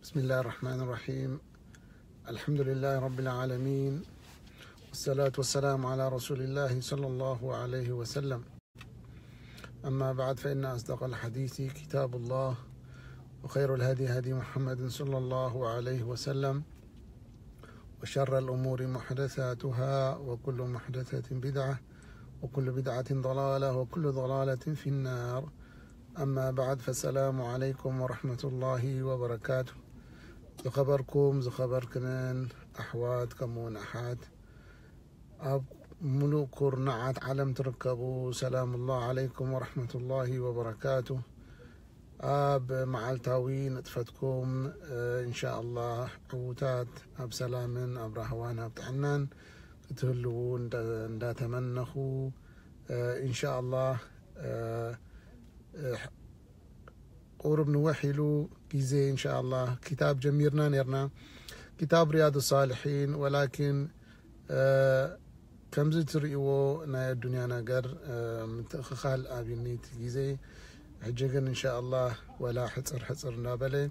بسم الله الرحمن الرحيم. الحمد لله رب العالمين، والصلاة والسلام على رسول الله صلى الله عليه وسلم. أما بعد، فإن أصدق الحديث كتاب الله، وخير الهدي هدي محمد صلى الله عليه وسلم، وشر الأمور محدثاتها، وكل محدثة بدعة، وكل بدعة ضلالة، وكل ضلالة في النار. أما بعد، فالسلام عليكم ورحمة الله وبركاته. زخبركم زخبركن أحوات كمون أحد أب ملوك كرنعات علم تركبوا. سلام الله عليكم ورحمة الله وبركاته. أب معلتاوين اتفتكم إن شاء الله عوتات أب سلام أب رهوان أب تعنان تهلون دا تمنخوا إن شاء الله. قرب نوحلو جزء إن شاء الله. كتاب جميرنا نرنا كتاب رياض الصالحين، ولكن كم زت ريو نا الدنيا نجر متخخال أبينيت جزء حججن إن شاء الله، ولا حصر نابله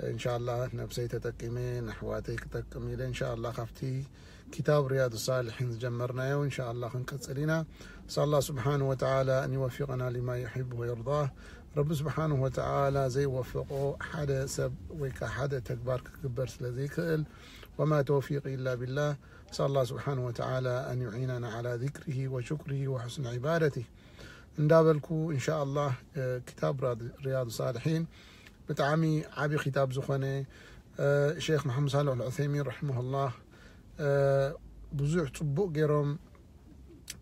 إن شاء الله. نفسي تتكمين أحواتك تكمل إن شاء الله. خفتي كتاب رياض الصالحين جمرنا وإن شاء الله خنكسرنا. صلى الله سبحانه وتعالى أن يوفقنا لما يحب ويرضاه. رب سبحانه وتعالى زي وفقه حدا سب ويك حدا تكبر كبر سلذي كل، وما توفيقي إلا بالله. صلى الله سبحانه وتعالى أن يعيننا على ذكره وشكره وحسن عبادته. ندابلكو إن شاء الله كتاب رياض الصالحين بتعامي عبي كتاب زخنة شيخ محمد صالح العثيمين رحمه الله. بزوح طبق جيرم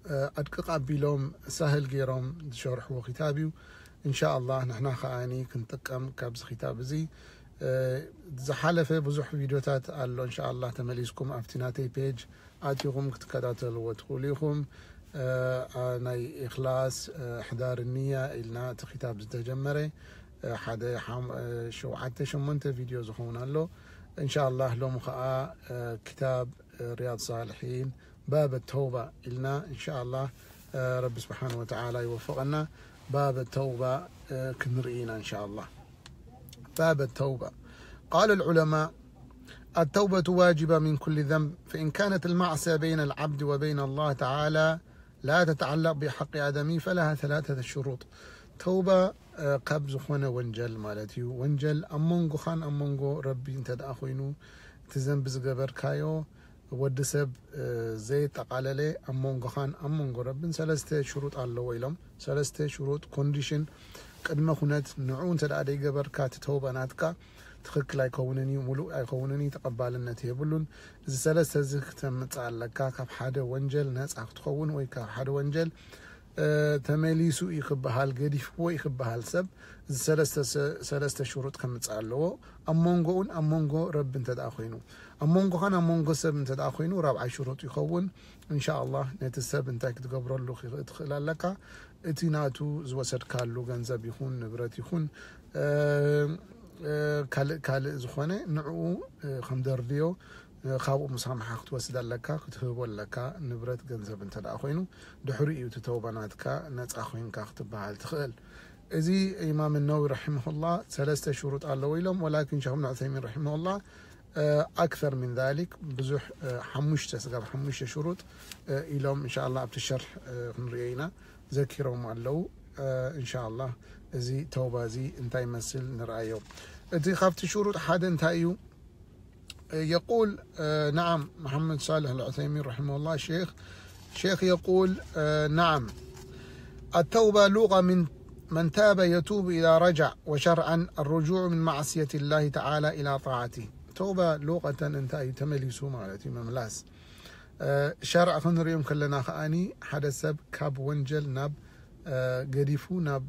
أدقق عبيلهم سهل جيرم شرح وكتابي إن شاء الله. نحن خاني كنت كم كابز كتاب زي زحلفة بزوح فيديوهات قالوا إن شاء الله تمليسكم أفتناتي بيج آتيكم كتكاتل وتقوليكم أنا إخلاص حدار النية إلنا كتاب تجمري حدا شو عدت شمنت فيديو زخونا له إن شاء الله. لو مخاء كتاب رياض صالحين باب التوبة إلنا إن شاء الله. رب سبحانه وتعالى يوفقنا. باب التوبة كنرئينا إن شاء الله. باب التوبة. قال العلماء: التوبة واجبة من كل ذنب، فإن كانت المعصية بين العبد وبين الله تعالى لا تتعلق بحق آدمي فلها 3 شروط. توبة قبض خونه ونجل مالتي ونجل أمونغو خان أمونغو ربي انت دأخوينو تزنب زقبر كايو ودسب زي تقاللي أمونغو خان أمونغو ربي 3 شروط الله ويلم 3 شروط كونديشن قدما خونت نعون تدعي قبر كات توبة ناتكا تخك لا يكونني ملوء يكونني تقبالنتي يبلون 3 زختم تعلقا كاب حدا ونجل ناس أختخون ويكاب حدا ونجل تمليسو يخبهال قديف ويخبهال سب 3 شروط كم تصالو أمونغون أمونغو رب انت داخوينو أمونغو خان أمونغو سب انت داخوينو 4 شروط يخون إن شاء الله. نتسب انت تقبر له ادخل لك اتيناتو زوسد كالو غنزب يخون نبرت يخون كال زخونه نعو خمدرديو خابو مسامحة توسد لك كتهب لك نبرت جنزب انت داخوينو دحري وتتوبناتك ناس اخوين كاختب على تخيل. ازي امام النووي رحمه الله 3 شروط الله ويلهم، ولكن شيخ ابن عثيمين رحمه الله اكثر من ذلك بزح حموش تسقى حموش شروط الهم ان شاء الله بتشرح نرينا ذكرهم علو ان شاء الله. ازي توبه زي انت يمثل نرايو ازي خافت شروط حدا انتايو. يقول نعم محمد صالح العثيمين رحمه الله شيخ يقول نعم التوبة لغة من تاب يتوب إذا رجع، وشرعا الرجوع من معصية الله تعالى إلى طاعته. توبة لغة انت تمليسو مالتي مملاس شرع خنريم كلنا خاني حدث كاب ونجل ناب قريفو ناب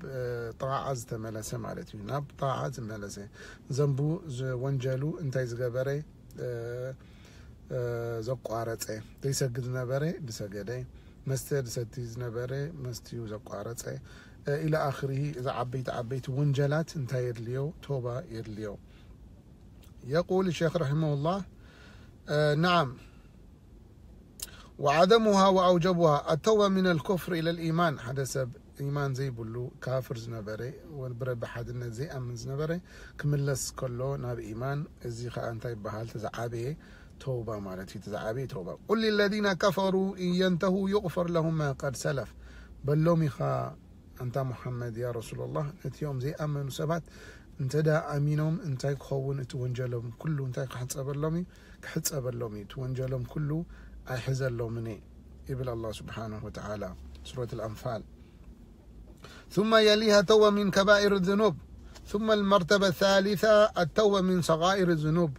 طاعة تملسه مالتي ناب طاعة ملسه زنبو ونجلو انت يزغبري زقارصه ديسجد نبره دسجده مستر ستيز نبره مستيو زقارصه الى اخره. اذا عبيت ونجلات انت يرليو توبه يرليو. يقول الشيخ رحمه الله نعم وعدمها واوجبها التوبه من الكفر الى الايمان حدث إيمان زي بلو كافر زنبري والبرب حدنا زي أمن زنبري كملس كله ناب إيمان زي خا أنتي بحال تزعابي توبة مالتي تزعابي توبة قل للذين كفروا إن ينتهوا يغفر لهم ما قد سلف بلومي خا أنت محمد يا رسول الله نتيوم زي أمن وسبات انت دا أمينهم انتي كخون تونجلهم كله انتي كحتس أبلومي تونجلهم كله أحزل لومني إبل الله سبحانه وتعالى سورة الأنفال ثم يليها توبة من كبائر الذنوب ثم المرتبة الثالثة التوبة من صغائر الذنوب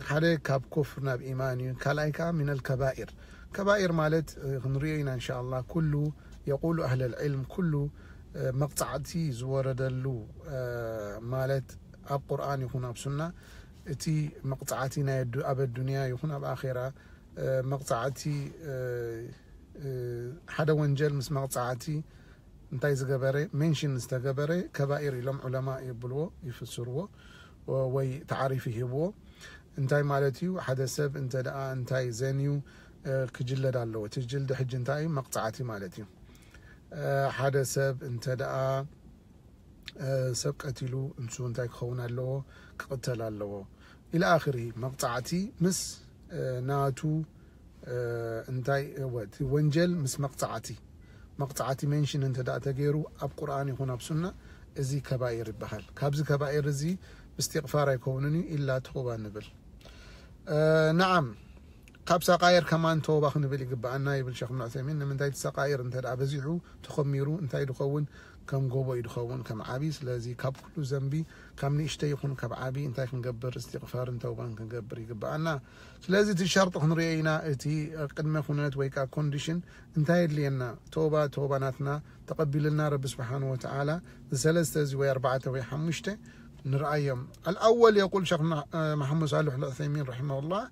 حريك كاب كفرنا بإيماني كلايكا من الكبائر كبائر مالت نرينا إن شاء الله كله يقول أهل العلم كله مقطعتي زورد له مالت أب قرآن يكون أب سنة تي مقطعتنا أب الدنيا يكون أب آخرة مقطعتي حدا ونجل مس مقطعتي انتي زغبري منشن استغبري كبائر لهم علماء يبلو يفسروه وي تعريفه هو انتي مالتي حدا سب انت دا انتي زانيو كجلد الله تجلد حج انتي مقطعتي مالتي حدا سب انت دا سب قتلو انسو انتي كخون الله كقتل الله الى اخره مقطعتي مس ناتو انتي ونجل مس مقطعتي منشن انت دا تغيرو اب قرآن يكون اب سنة ازي كبائر بحال كابز كبائر ازي باستغفار يكونني الا توبة نبل نعم قاب سقاير كمان توبة نبل يقبعنا يبل شيخ ابن عثيمين من انتي سقاير انت دا بزيحو تخميرو انتي دخون كم قوبا يدخون كم عابيس لازي كاب كل زنبي كم نيشتي يكون كاب عابي انتي كنقبر استغفار انت وبان كنقبر يقبعنا لازم تشرط نرينا اتي قدمه خونات ويكا كونديشن انتي اللي لنا توبة ناتنا تقبل لنا رب سبحانه وتعالى ثلاثة زي واربعة وحمشته نرأيهم الأول يقول شيخ محمد صالح العثيمين رحمه الله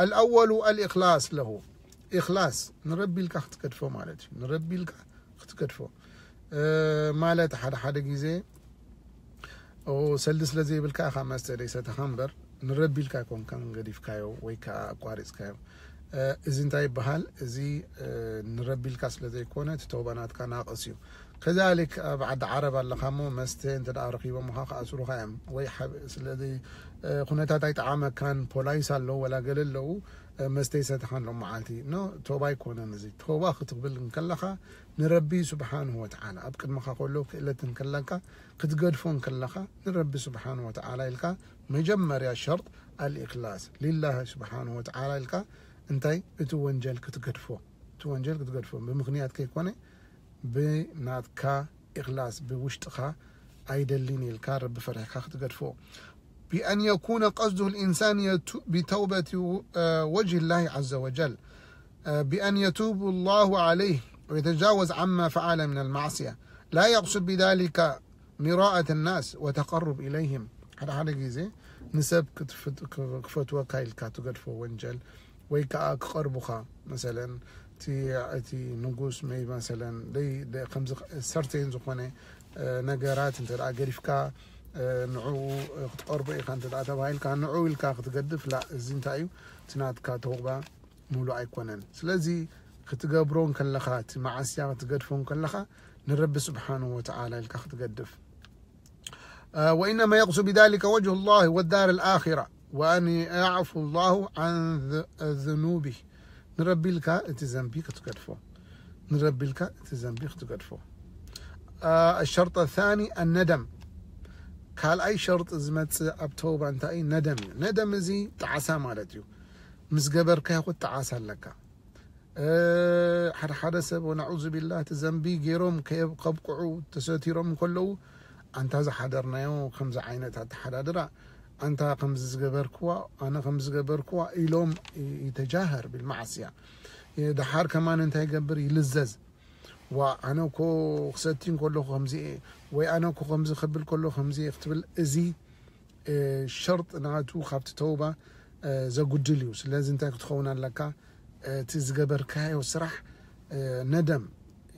الأول الإخلاص له إخلاص نربي لك أخت كتفو مالتي نربي لك أخت كتفو مالت حدا جيزي أو سلس لزي بالكا خامس ليس تخمبر نربي لك كون كان غريف كايو ويكا قواريس كايو إذن تايب بحال إذي نربي لك لزي كونت توبانات كان ناقصيو كذلك بعد عرب اللي خامو مستين تدعى رقيبا محاقة أسرو خيام ويحب سلذي خونتا تايت عاما كان بولايس اللو ولا قلل له مستيسة تخان لهم معالتي نو توبا يكون نزي توبا خطقبل نكلخا نربي سبحانه وتعالى أبقد مخا قولوك إلا تنكلخا قد قدفون كلخا نربي سبحانه وتعالى إلكا مجمر يا شرط الإخلاص لله سبحانه وتعالى إلكا انتي اتوانجل كتقدفو بمغنيات كيكوني بناتكا إخلاص بوشتخا أيدليني الكا رب فرحكا كتقدفو بأن يكون قصده الإنسان بتوبة وجه الله عز وجل بأن يتوب الله عليه ويتجاوز عما فعل من المعصية لا يقصد بذلك مراءة الناس وتقرب إليهم هذا جيزي نسب كفتوى كايل كاتوغرفو ونجل ويكا قربخا مثلا تي نقوس مي مثلا دي خمس سرتين زخونة نجارات انت قريفكا نعو قرب إيقان تتعتبهايل كان نعو الكا تقدف لا الزنتايو تنات كاتوغبا مولو أيقونن سلازي كتقابرون كاللخات مع السياغة تقدفون كاللخا نرب سبحانه وتعالى الكا تقدف وإنما يقصد بذلك وجه الله والدار الآخرة وأن يعفو الله عن ذنوبه نربي لك اتزنبي كتقدفو نربي لك اتزنبي كتقدفو الشرط الثاني الندم قال أي شرط زمت أبتوبة أنت أي ندم زي تعسى مالتيو مسجبر كيقول تعسى لك حد سب ونعوذ بالله تزنبي جيروم كيف قبقعوا تساتيرهم كله أنت هذا حضرنا يوم خمسة عينات هتحضر أنت خمس جبر كوا أنا خمس جبر كوا إلهم يتجاهر بالمعصية دحار كمان أنت يجبر يلزز وأنا كو خسرتين كله خمسة وأنا كو خمسة خبل كله خمسة اختبل زي شرط ناتو خفت توبة زوجليوس لازم تاخذون لك تزجبر كاي وسرح ندم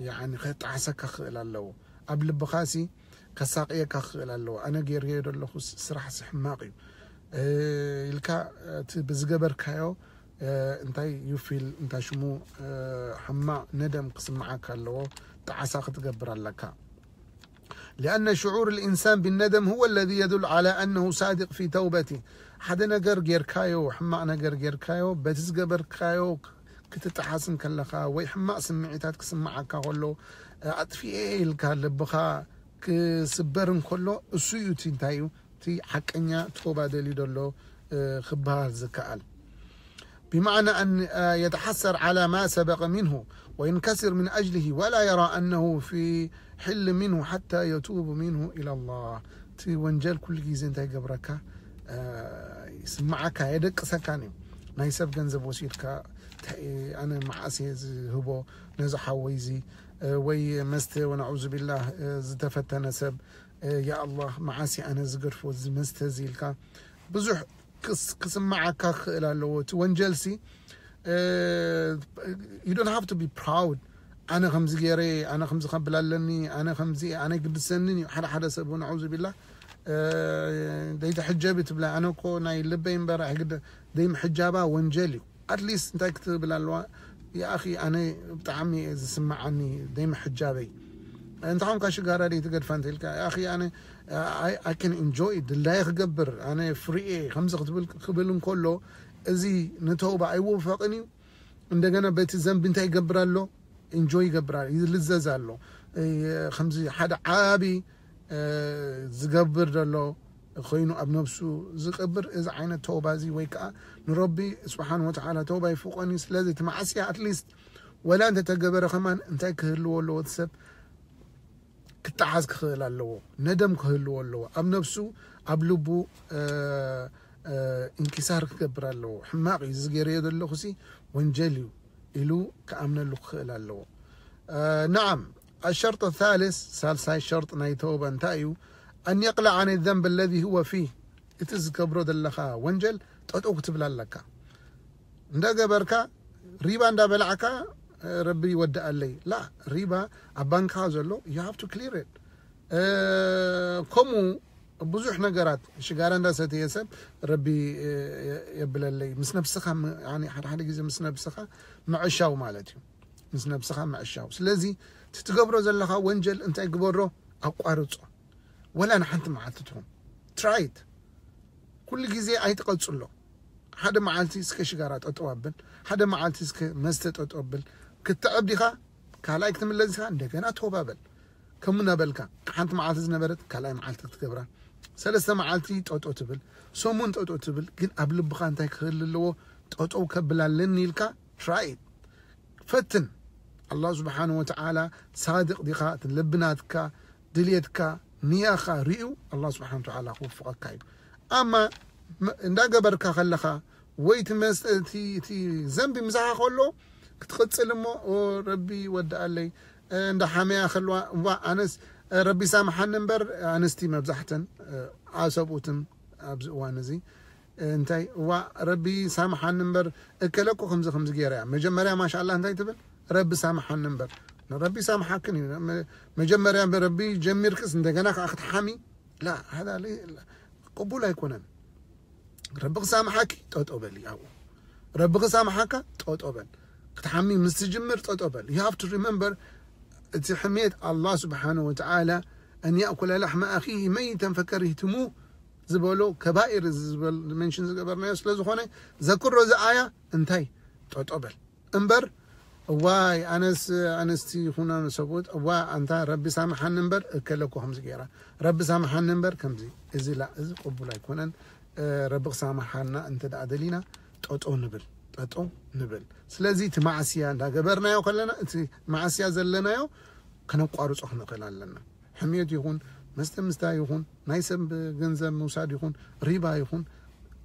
يعني خيط عسك إلى الله قبل بخاسي كساقية كخ إلى الله أنا غير له سرح سحماقي الكا بزجبر كايو انتي يفيل انت شمو حما ندم قسم معك اللو تعساخ تقبر لك. لأن شعور الإنسان بالندم هو الذي يدل على أنه صادق في توبته. حدا نجر غير كايو حما نجر غير كايو بتزقبر كايو كتتحسن كلخا وي حما سمعيتات كسمعك كله أطفي إيه الكالبخا كسبرن كله السيوتي انتايو تي حقنيا توبة دليل خبها الزكال، بمعنى أن يتحسر على ما سبق منه وينكسر من أجله ولا يرى أنه في حل منه حتى يتوب منه إلى الله. تي وانجل كل جيزين تاي قبرك يسمعك يدك سكاني ما يسب جنزب وسيلك أنا مع أسيز هبو نزح ويزي وي مست ونعوذ بالله زتفت نسب يا الله معاسي أنا زقرف وزمستزيلك بزح كسمعك خلالو تونجلسي. you don't have to be proud. أنا خمس غيري أنا خمس خبلالني أنا خمسي أنا قد سنني حدا سبون أعوذ بالله دايت حجابت بلا أنا كو ناي لبين برا قد دايم حجابها وانجلي at least أنت كتب بلا يا أخي أنا بتعمي إذا سمع عني دايم حجابي أنت عم كاش قاري تقدر فانتلك يا أخي أنا I can enjoy it لا يخبر أنا free خمسة قبلهم كله أزي نتوبة أيوه فقني عندنا بيت الزنب أنت يقبر له enjoy يقبر إذا لزاز له خمسة حدا عابي زقبر له خينو ابن نفسه زقبر إذا عين التوبة زي ويكا نربي سبحانه وتعالى توبة يفوقني سلازي تمعسيها at least ولا أنت تقبر كمان أنت كهلو له وتسب كتعز كهلو ندم كهلو له ابن نفسه أبلبو انكسار كبر له حماقي زغير يد له خسي وانجليو إلو كأمن له خلال له. نعم الشرط الثالث سالساي الشرط نايتوبا انتايو أن يقلع عن الذنب الذي هو فيه يتذكبرو دلخا وانجل تكتب لك ندا بركا ريبا ندا بلعكا ربي ودأ لي لا ريبا أبانك هذا you have to clear it. كمو بزح نجارات شجاران دا ستيسب ربي يبلا لي مسنا بسخة يعني حد جزء مسنا بسخة مع الشاو مالتهم مسنا بسخة مع الشاو سلازي تتقبرو زلخا وانجل انت اقبرو اقوارصو ولا انا حنت معاتتهم ترايت كل جزء اي تقصلو حدا معالتي سك شجارات اطوابل حدا معالتي سك مستت اطوبل كتعبديخا كالايك تملزها عندنا توبابل كمنا بلكا حنت معالتي زنبرت كالاي معالتك تكبرها سلسة معالتي توتو تبل سومون توتو تبل كن قبل بخا انتي كخل لو توتو كبلالني لكا ترايت فتن الله سبحانه وتعالى صادق ديخا لبناتك دليتك نياخا ريو الله سبحانه وتعالى وفقك كايب اما ندا بركا خلخا ويت تي ذنبي مساحه كله كتقصلمو او ربي ودع لي عند حميا خلوا انس ربي سامحنا نبر انستي مبزحتن عصبوتن ابز وانزي انتي وربي سامحنا نبر اكلكو خمس غيريا مجمريا ما شاء الله انتي تبل ربي سامحنا نبر ربي سامحكني مجمريا بربي جميركس عندنا اخت حامي لا هذا لي قبول يكونن ربك سامحك توتوبل ياو ربك سامحك توتوبل كتحمي مستجمر توتوبل you have to remember تحميت الله سبحانه وتعالى أن يأكل لحم أخيه ميتا فكرهتموه زبولو كبائر زبل منشن زبرنا يسلزو خوني ذكر روز آية انتهي توتوبل انبر واي أنستي هنا نسبوت وا أنت ربي سامحنا نمبر كلكو همز غيره ربي سامحنا نمبر كمزي إذا لا إذا قبول يكونن ربك سامحنا أنت دعدلينا توتو نبل توتو نبل سلازي تمعسيا دا جبرنا يو كلنا معسيا زلنا يو كانوا قارص احنا قلالنا حميد يكون مستا يكون نايسم بجنزب موساد يكون ريبا يكون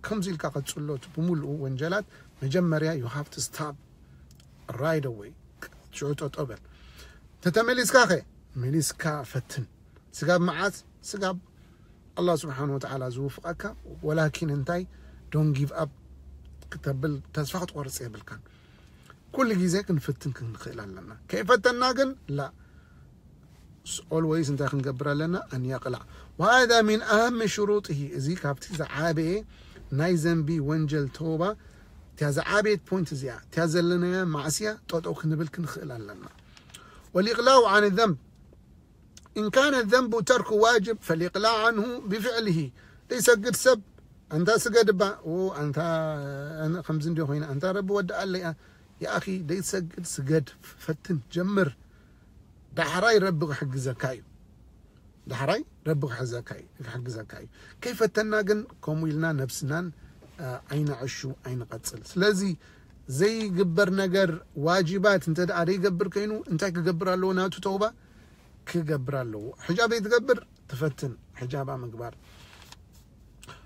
كم زي الكاقد صلوت بملء وانجلات مجمريا you have to stop right away شو تطبل تتمليس كاخي مليس كا فتن سقاب معاس سقاب الله سبحانه وتعالى زوفقك ولكن انتي don't give up كتبل تسفقت ورصي بالكان كل جيزة كنفتن خلال لنا كيف فتنا لا always انت خنقبر لنا أن يقلع وهذا من أهم شروطه إذا كابتي زعابه نايزن بي وانجل توبة تيازا عابيت بوينت زيا تيازا لنا معسيا توتو كنبل كنخيل لنا. والإقلاع عن الذنب إن كان الذنب ترك واجب فالإقلاع عنه بفعله ليس قد سب أنت سجد با وأنت أنا خمسين دي هنا أنت رب ودع لي يا أخي ليس قد سجد فتن جمر دحراي ربك حق زكاي دحراي ربك حق زكاي كيف تناجن كمويلنا نفسنا أين عشوا أين قتل سلازي زي جبر نجر واجبات أنت داري جبر كينو أنت كجبر له ناتو توبة كجبر له حجاب يتجبر تفتن حجابه مقبار.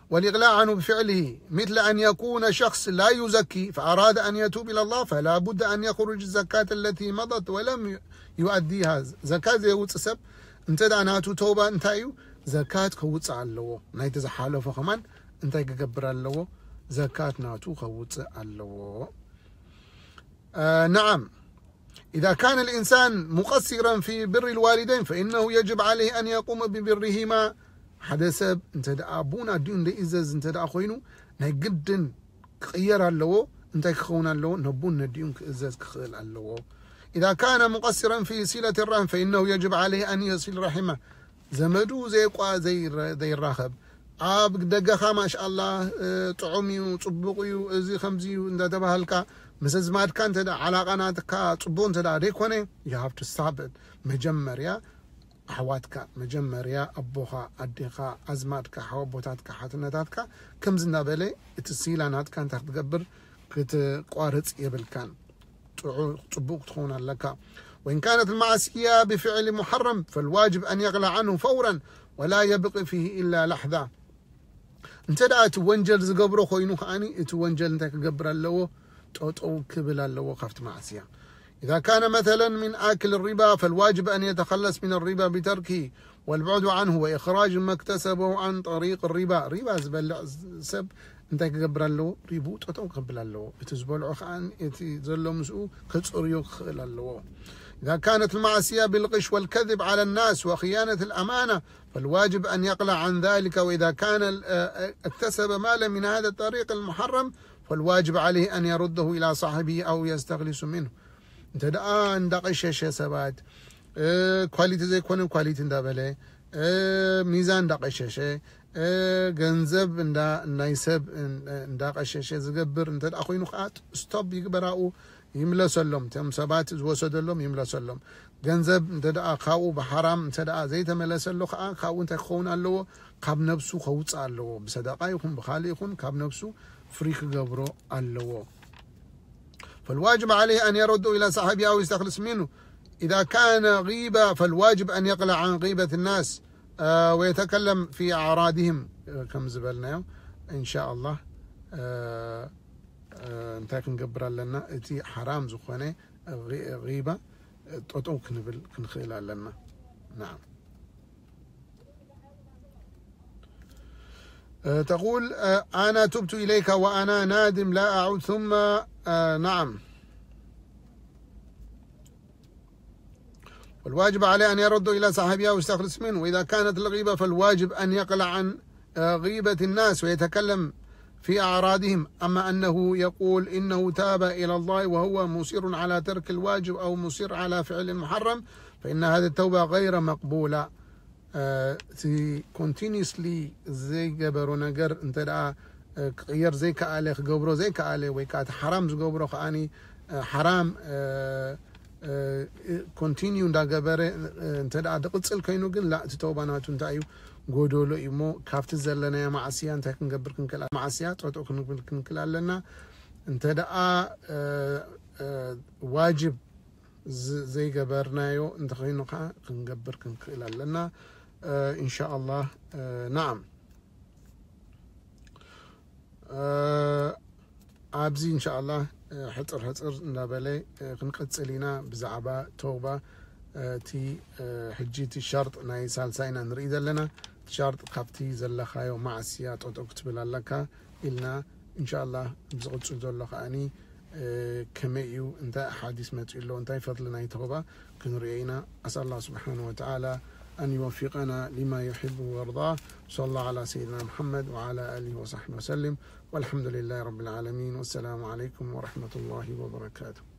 والإغلاء عنه بفعله مثل أن يكون شخص لا يزكي فأراد أن يتوب إلى الله فلا بد أن يخرج الزكاة التي مضت ولم يؤديها زكاة زي وتصب أنت دعناتو توبة أنتايو زكاة خوص على نايت زحاله فخمان أنت كجبر له زكاة ناتو خوص على. نعم إذا كان الإنسان مقصرا في بر الوالدين فإنه يجب عليه أن يقوم ببرهما. حدا سب انت دا ابونا دين دي ازاز انت دا خوينو ناي قدن كغير اللو انت كخون اللو نبون دين كازاز كخيل اللو. اذا كان مقصرا في صلة الرحم فانه يجب عليه ان يصل رحمه زمدو زي قوا زي الراخب اب دغخا ما شاء الله طعميو صبقيو ازي خمزيو انت تبهلكا مسز ماد كان تدا علاقاناتك صبون تدا ديكوني you have to stop it. مجمريا حواتك مجمريا أبوها أديها أزماتك حوابوتاتك حاتناتك كم زنا بلي تسيلانات كان تقبر كت قارص يبل كان طبوق تخون لك. وإن كانت المعصية بفعل محرم فالواجب أن يغلى عنه فورا ولا يبقي فيه إلا لحظة. انت دا توانجل زقبرو خوينو خاني توانجل انت كقبر اللو توتو كبل اللو خفت معصية. إذا كان مثلا من آكل الربا فالواجب أن يتخلص من الربا بتركه والبعد عنه وإخراج ما اكتسبه عن طريق الربا. ربا زبل سب انت كقبر له ريبوت توتو قبل له تزبل عخان يتزلو مسؤول كتصريو خلال له. إذا كانت المعصية بالغش والكذب على الناس وخيانة الأمانة فالواجب أن يقلع عن ذلك. وإذا كان اكتسب مالا من هذا الطريق المحرم فالواجب عليه أن يرده إلى صاحبه أو يستخلص منه. انت دا اندق الشاشة سبات كواليتي زي كون كواليتي اندابله ميزان دق الشاشة ገንዘብ እንዳይሰብ እንዳቀሸሸ ዝገብር እንተ ኮይኑ ኻት ስቶፕ ይግበራኡ ይምለሰሎም ተም ሰባት ዝወሰደሎም ይምለሰሎም ገንዘብ እንተ ካኡ በሐራም እንተ ዘይተመለሰሉ ኻ ካኡ እንተ ክኸውን ኣለዎ ካብ ነፍሱ ከውጽ ኣለዎ በሰደቃ ይኹን በኻሊ ይኹን ካብ ነፍሱ ፍሪክ ገብሮ ኣለዎ فالواجب عليه أن يرد إلى صاحبه أو يستخلص منه. إذا كان غيبة فالواجب أن يقلع عن غيبة الناس ويتكلم في أعراضهم كم زبلنا إن شاء الله. نتاكن قبر لنا اتي حرام زخواني غيبة تطوك كنخيل لنا. نعم. تقول أنا تبت إليك وأنا نادم لا أعود ثم نعم. والواجب عليه أن يرد إلى صاحبها ويستخلص منه. وإذا كانت الغيبة فالواجب أن يقلع عن غيبة الناس ويتكلم في أعراضهم. أما أنه يقول إنه تاب إلى الله وهو مصر على ترك الواجب أو مصر على فعل المحرم فإن هذه التوبة غير مقبولة. continuously زي جبرو نجر انت دا غير زي كالي غبرو زي كالي ويكات حرام زغبرو خاني حرام continue دا جبر انت دا دقصل كينو جن لا تتوباناتو انتايو غودولو يمو كافت زلنا يا معصيه انت كنغبر كنكلا معصيه توتو كنكلا لنا انت دا واجب زي جبرنايو انت خينو كنغبر كنكلا لنا إن شاء الله. نعم. عابزي إن شاء الله حتر نابلي كنقصلينا بزعبا توبة تي حجيتي الشرط ناي سالساينا نريد لنا شرط قبتي زلخايو معسيات أو تكتب لك إلنا إن شاء الله بزغط زلخ أني كميو انت حديث ما تقول له انت فضلنا توبة كنرينا أسأل الله سبحانه وتعالى أن يوفقنا لما يحب ويرضاه. صلى الله على سيدنا محمد وعلى آله وصحبه وسلم، والحمد لله رب العالمين، والسلام عليكم ورحمة الله وبركاته.